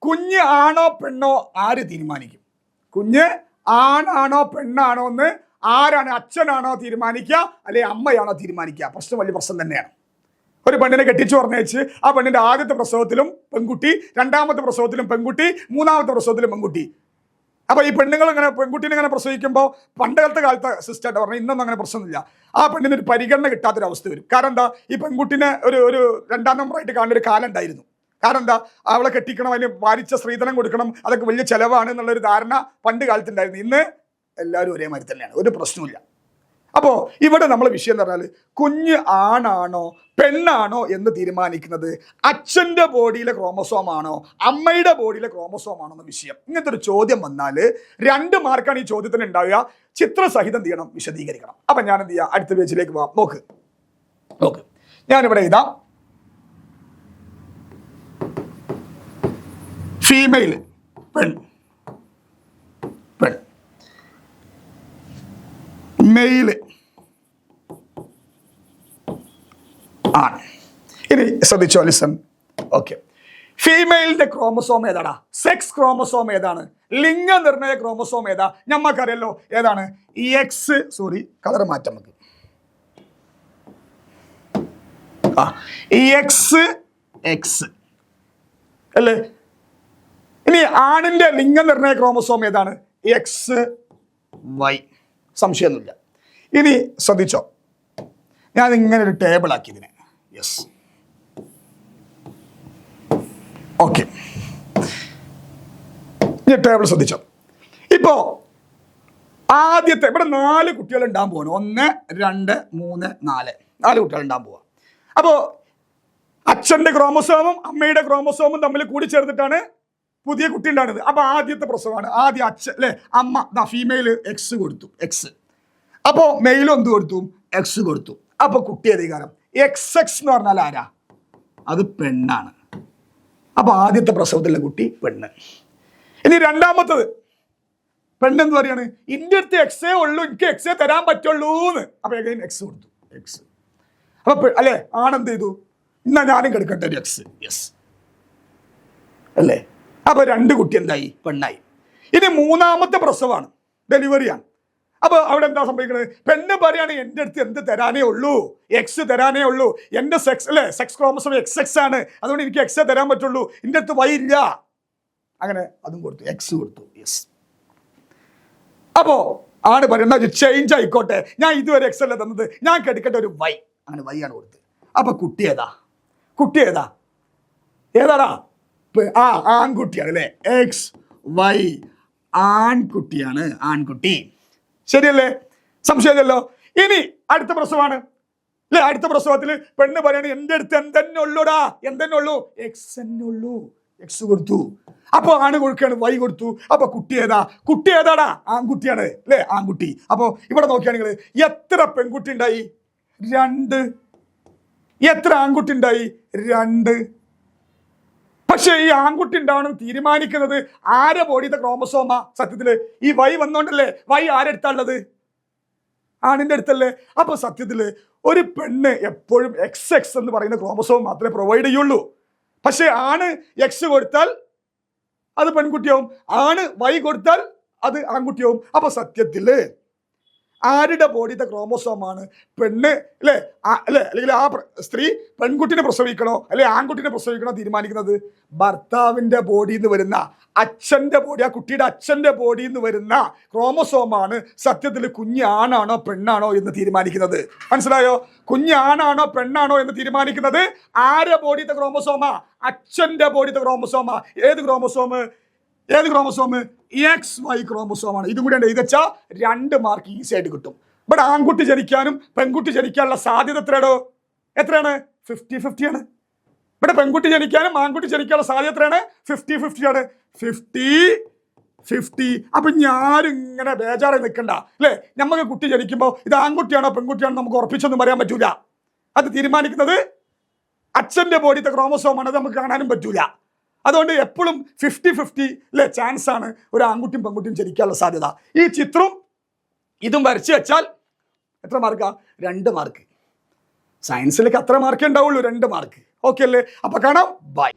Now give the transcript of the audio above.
കുഞ്ഞ് ആണോ പെണ്ണോ ആര് തീരുമാനിക്കും? കുഞ്ഞ് ആണാണോ പെണ്ണാണോ എന്ന് ആരാണ്? അച്ഛനാണോ തീരുമാനിക്കുക, അല്ലെ അമ്മയാണോ തീരുമാനിക്കുക? പ്രശ്നം വലിയ പ്രശ്നം തന്നെയാണ്. ഒരു പെണ്ണിനെ കെട്ടിച്ചു പറഞ്ഞയച്ച് ആ പെണ്ണിന്റെ ആദ്യത്തെ പ്രസവത്തിലും പെൺകുട്ടി, രണ്ടാമത്തെ പ്രസവത്തിലും പെൺകുട്ടി, മൂന്നാമത്തെ പ്രസവത്തിലും പെൺകുട്ടി. അപ്പൊ ഈ പെണ്ണുങ്ങൾ ഇങ്ങനെ പെൺകുട്ടീനെ ഇങ്ങനെ പ്രസവിക്കുമ്പോൾ പണ്ടത്തെ കാലത്തെ സിസ്റ്റമായിട്ട് പറഞ്ഞാൽ ഇന്നൊന്നും അങ്ങനെ പ്രശ്നമൊന്നുമില്ല. ആ പെണ്ണിന് ഒരു പരിഗണന കിട്ടാത്തൊരവസ്ഥ വരും. കാരണം എന്താ? ഈ പെൺകുട്ടിനെ ഒരു രണ്ടാം നമ്പറായിട്ട് കാണുന്ന ഒരു കാലം ഉണ്ടായിരുന്നു. കാരണം എന്താ? അവളെ കെട്ടിക്കണം, അതിന് ഭാരിച്ച സ്ത്രീധനം കൊടുക്കണം, അതൊക്കെ വലിയ ചെലവാണ് എന്നുള്ളൊരു ധാരണ പണ്ട് കാലത്തുണ്ടായിരുന്നു. ഇന്ന് എല്ലാവരും ഒരേ മാതിരി തന്നെയാണ്, ഒരു പ്രശ്നമില്ല. അപ്പോൾ ഇവിടെ നമ്മളെ വിഷയം എന്ന് പറഞ്ഞാൽ കുഞ്ഞ് ആണാണോ പെണ്ണാണോ എന്ന് തീരുമാനിക്കുന്നത് അച്ഛൻ്റെ ബോഡിയിലെ ക്രോമസോം ആണോ അമ്മയുടെ ബോഡിയിലെ ക്രോമസോം ആണോ എന്ന വിഷയം. ഇങ്ങനത്തെ ഒരു ചോദ്യം വന്നാൽ 2 മാർക്കാണ് ഈ ചോദ്യത്തിന് ഉണ്ടാവുക. ചിത്രസഹിതം എന്ത് ചെയ്യണം? വിശദീകരിക്കണം. അപ്പം ഞാൻ എന്ത് ചെയ്യാം? അടുത്ത പേജിലേക്ക് പോവാം. നോക്ക് ഞാനിവിടെ എഴുതാം. ഫീമെയിൽ പെൺ, മെയില് ആണ്. ഇനി ശ്രദ്ധിച്ചോ, ലിസൺ. ഓക്കെ, ഫീമെയിലിന്റെ ക്രോമസോം ഏതാടാ? സെക്സ് ക്രോമസോം ഏതാണ്? ലിംഗനിർണയ ക്രോമസോം ഏതാ? ഞമ്മക്കറിയല്ലോ ഏതാണ്? എക്സ്. സോറി, കളർ മാറ്റം നമുക്ക്. എക്സ് അല്ലേ? ഇനി ആണിന്റെ ലിംഗനിർണയ ക്രോമസോം ഏതാണ്? X Y. സംശയമൊന്നുമില്ല. ഇനി ശ്രദ്ധിച്ചോ, ഞാൻ ഇങ്ങനെ ഒരു ടേബിൾ ആക്കി ഇതിനെ. Yes, okay. ഈ ടേബിൾ ശ്രദ്ധിച്ചോ. ഇപ്പോ ആദ്യത്തെ ഇവിടെ 4 കുട്ടികൾ ഉണ്ടാകാൻ പോവാണ്. 1, 2, 3, 4 കുട്ടികൾ ഉണ്ടാകാൻ പോവാ. അപ്പോ അച്ഛന്റെ ക്രോമസോമും അമ്മയുടെ ക്രോമസോമും തമ്മിൽ കൂടി ചേർത്തിട്ടാണ് പുതിയ കുട്ടി ഉണ്ടാകുന്നത്. അപ്പൊ ആദ്യത്തെ പ്രസവമാണ്. ആദ്യം അച്ഛൻ അല്ലെ, അമ്മ ഫീമെയിൽ എക്സ് കൊടുത്തു, എക്സ്. അപ്പോ മെയിലും എന്ത് കൊടുത്തു? എക്സ് കൊടുത്തു. അപ്പൊ കുട്ടി അധികാരം എക്സ് എന്ന് പറഞ്ഞാൽ ആരാ? അത് പെണ്ണാണ്. അപ്പൊ ആദ്യത്തെ പ്രസവത്തിലുള്ള കുട്ടി പെണ്ണ്. ഇനി രണ്ടാമത്തത് പെണ്ണെന്ന് പറയാണ്, ഇന്റെ അടുത്ത് എക്സേ ഉള്ളൂ, എനിക്ക് എക്സേ തരാൻ പറ്റുള്ളൂ എന്ന്. അപ്പൊ എക്സ് കൊടുത്തു, എക്സ്. അപ്പൊ അല്ലെ, ആണെന്ത് ചെയ്തു? എന്നാ ഞാനും കിടക്കട്ടെ ഒരു എക്സ്. യെസ് അല്ലേ? അപ്പൊ 2 കുട്ടി എന്തായി? പെണ്ണായി. ഇനി 3ാമത്തെ പ്രസവമാണ്, ഡെലിവറിയാണ്. അപ്പൊ അവിടെ എന്താ സംഭവിക്കുന്നത്? പെണ്ണ് പറയാണ്, എൻ്റെ അടുത്ത് എന്ത് തരാനേ ഉള്ളൂ? എക്സ് തരാനേ ഉള്ളൂ. എൻ്റെ സെക്സ് അല്ലെ, സെക്സ് ക്രോമസോം എക്സ് ആണ്, അതുകൊണ്ട് എനിക്ക് എക്സേ തരാൻ പറ്റുള്ളൂ, എൻ്റെ അടുത്ത് വൈ ഇല്ല. അങ്ങനെ അതും കൊടുത്തു, എക്സ് കൊടുത്തു. യെസ്. അപ്പോ ആണ് പറയുന്നത് ചേഞ്ച് ആയിക്കോട്ടെ, ഞാൻ ഇതുവരെ എക്സ് അല്ല തന്നത്, ഞാൻ കെടുക്കട്ടെ ഒരു വൈ. അങ്ങനെ വൈ ആണ് കൊടുത്തത്. അപ്പൊ കുട്ടി ഏതാടാ? ആൺകുട്ടിയാണ് അല്ലേ? എക്സ് വൈ ആൺകുട്ടിയാണ്, ആൺകുട്ടി. ശരിയല്ലേ? സംശയമില്ലല്ലോ. ഇനി അടുത്ത പ്രസവമാണ് അല്ലെ? അടുത്ത പ്രസവത്തിൽ പെണ്ണ് പറയാണ്, എൻ്റെ അടുത്ത് എന്തെന്നെ ഉള്ളൂടാ, എന്തെന്നെ ഉള്ളൂ? എക്സ് തന്നെ ഉള്ളൂ. എക്സ് കൊടുത്തു. അപ്പൊ ആണ് കൊടുക്കുകയാണ്, വൈ കൊടുത്തു. അപ്പൊ കുട്ടി ഏതാടാ? ആൺകുട്ടിയാണ് അല്ലെ? ആൺകുട്ടി. അപ്പൊ ഇവിടെ നോക്കുകയാണെങ്കിൽ എത്ര പെൺകുട്ടി ഉണ്ടായി? 2. എത്ര ആൺകുട്ടി ഉണ്ടായി? 2. പക്ഷെ ഈ ആൺകുട്ടി ഉണ്ടാവണം തീരുമാനിക്കുന്നത് ആരെ ബോഡിയുടെ ക്രോമസോമാ? സത്യത്തില് ഈ വൈ വന്നോണ്ടല്ലേ? വൈ ആരെടുത്താണുള്ളത്? ആണിന്റെ അടുത്തല്ലേ? അപ്പൊ സത്യത്തില് ഒരു പെണ്ണ് എപ്പോഴും എക്സ് എന്ന് പറയുന്ന ക്രോമസോം മാത്രമേ പ്രൊവൈഡ് ചെയ്യുള്ളൂ. പക്ഷെ ആണ് എക്സ് കൊടുത്താൽ അത് പെൺകുട്ടിയാവും, ആണ് വൈ കൊടുത്താൽ അത് ആൺകുട്ടിയാവും. അപ്പൊ സത്യത്തില് ആരുടെ ബോഡിയുടെ ക്രോമസോമാണ് പെണ്ണ് അല്ലെ അല്ലെങ്കിൽ ആ സ്ത്രീ പെൺകുട്ടിനെ പ്രസവിക്കണോ അല്ലെ ആൺകുട്ടിനെ പ്രസവിക്കണോ തീരുമാനിക്കുന്നത്? ഭർത്താവിന്റെ ബോഡിയിൽ നിന്ന് വരുന്ന അച്ഛന്റെ ബോഡി, ആ കുട്ടിയുടെ അച്ഛന്റെ ബോഡിയിൽ നിന്ന് വരുന്ന ക്രോമസോമാണ് സത്യത്തിൽ കുഞ്ഞ് ആണാണോ പെണ്ണാണോ എന്ന് തീരുമാനിക്കുന്നത്. മനസ്സിലായോ? കുഞ്ഞ് ആണാണോ പെണ്ണാണോ എന്ന് തീരുമാനിക്കുന്നത് ആരുടെ ബോഡിയുടെ ക്രോമസോമാ? അച്ഛന്റെ ബോഡിയുടെ ക്രോമസോമാ. ഏത് ക്രോമസോം? X Y ക്രോമസോമാണ്. ഇതും കൂടെ എഴുതിച്ചാൽ 2 മാർക്ക് ഈസി ആയിട്ട് കിട്ടും. ഇവിടെ ആൺകുട്ടി ജനിക്കാനും പെൺകുട്ടി ജനിക്കാനുള്ള സാധ്യത എത്രയാണ്? 50-50 ആണ്. ഇവിടെ പെൺകുട്ടി ജനിക്കാനും ആൺകുട്ടി ജനിക്കാനുള്ള സാധ്യത എത്രയാണ്? 50-50 ആണ്. 50-50. അപ്പൊ ഞാനും ഇങ്ങനെ ബേജാറായി നിൽക്കണ്ട അല്ലെ? നമുക്ക് കുട്ടി ജനിക്കുമ്പോൾ ഇത് ആൺകുട്ടിയാണോ പെൺകുട്ടിയാണോ നമുക്ക് ഉറപ്പിച്ചൊന്നും പറയാൻ പറ്റൂല. അത് തീരുമാനിക്കുന്നത് അച്ഛന്റെ ബോഡിയുടെ ക്രോമസോമാണ്. അത് നമുക്ക് കാണാനും പറ്റൂല. അതുകൊണ്ട് എപ്പോഴും 50-50 അല്ലെ ചാൻസ് ആണ് ഒരു ആൺകുട്ടിയും പെൺകുട്ടിയും ജനിക്കാനുള്ള സാധ്യത. ഈ ചിത്രം ഇതും വരച്ചു വെച്ചാൽ എത്ര മാർക്കാ? 2 മാർക്ക്. സയൻസിലേക്ക് അത്ര മാർക്കേ ഉണ്ടാവുള്ളൂ, 2 മാർക്ക്. ഓക്കെ അല്ലേ? അപ്പൊ കാണാം. ബൈ.